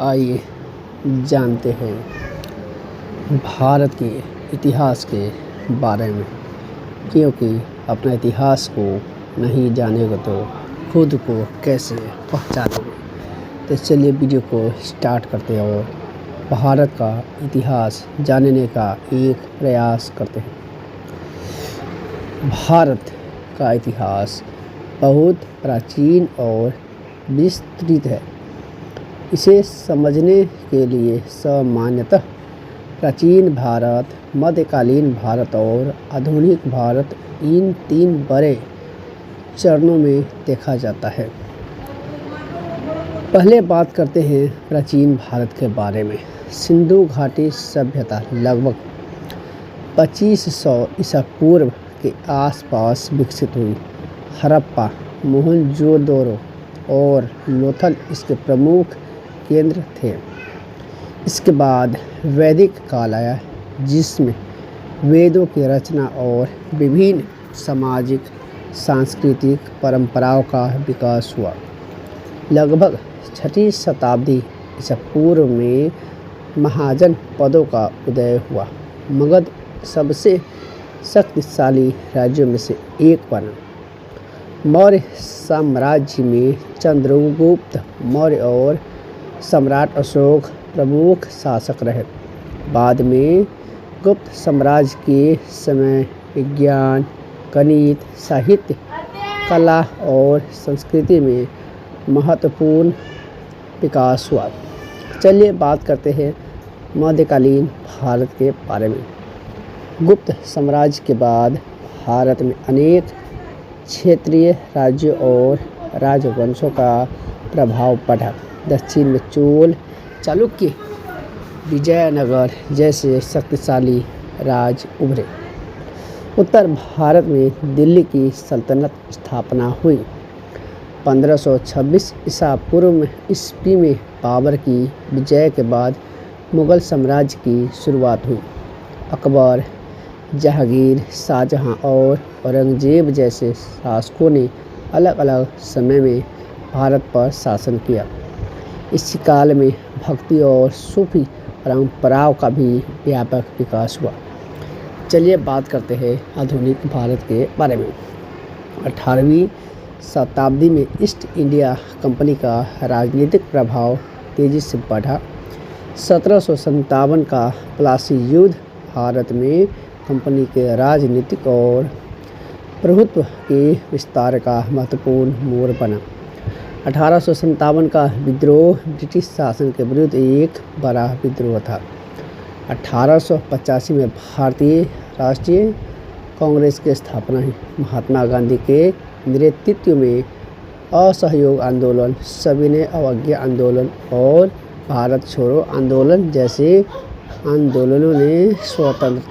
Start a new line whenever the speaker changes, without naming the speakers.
आइए जानते हैं भारत के इतिहास के बारे में, क्योंकि अपना इतिहास को नहीं जानेगा तो खुद को कैसे पहचानोगे। तो चलिए वीडियो को स्टार्ट करते हैं और भारत का इतिहास जानने का एक प्रयास करते हैं। भारत का इतिहास बहुत प्राचीन और विस्तृत है। इसे समझने के लिए सामान्यतः प्राचीन भारत, मध्यकालीन भारत और आधुनिक भारत, इन तीन बड़े चरणों में देखा जाता है। पहले बात करते हैं प्राचीन भारत के बारे में। सिंधु घाटी सभ्यता लगभग 2500 ईसा पूर्व के आसपास विकसित हुई। हड़प्पा, मोहनजोदड़ो और लोथल इसके प्रमुख केंद्र थे। इसके बाद वैदिक काल आया, जिसमें वेदों की रचना और विभिन्न सामाजिक सांस्कृतिक परंपराओं का विकास हुआ। लगभग 6वीं शताब्दी ईसा पूर्व में महाजन पदों का उदय हुआ। मगध सबसे शक्तिशाली राज्यों में से एक बना। मौर्य साम्राज्य में चंद्रगुप्त मौर्य और सम्राट अशोक प्रमुख शासक रहे। बाद में गुप्त साम्राज्य के समय विज्ञान, गणित, साहित्य, कला और संस्कृति में महत्वपूर्ण विकास हुआ। चलिए बात करते हैं मध्यकालीन भारत के बारे में। गुप्त साम्राज्य के बाद भारत में अनेक क्षेत्रीय राज्यों और राजवंशों का प्रभाव पड़ा। दक्षिण में चोल, चालुक्य, विजयनगर जैसे शक्तिशाली राज्य उभरे। उत्तर भारत में दिल्ली की सल्तनत स्थापना हुई। 1526 ईसा पूर्व ईस्वी में बाबर की विजय के बाद मुगल साम्राज्य की शुरुआत हुई। अकबर, जहांगीर, शाहजहां और औरंगजेब जैसे शासकों ने अलग अलग समय में भारत पर शासन किया। इसी काल में भक्ति और सूफी परंपराओं का भी व्यापक विकास हुआ। चलिए बात करते हैं आधुनिक भारत के बारे में। 18वीं शताब्दी में ईस्ट इंडिया कंपनी का राजनीतिक प्रभाव तेजी से बढ़ा। 1757 का प्लासी युद्ध भारत में कंपनी के राजनीतिक और प्रभुत्व के विस्तार का महत्वपूर्ण मोड़ बना। 1857 का विद्रोह ब्रिटिश शासन के विरुद्ध एक बड़ा विद्रोह था। 1885 में भारतीय राष्ट्रीय कांग्रेस की स्थापना हुई। महात्मा गांधी के नेतृत्व में असहयोग आंदोलन, सविनय अवज्ञा आंदोलन और भारत छोड़ो आंदोलन जैसे आंदोलनों ने स्वतंत्रता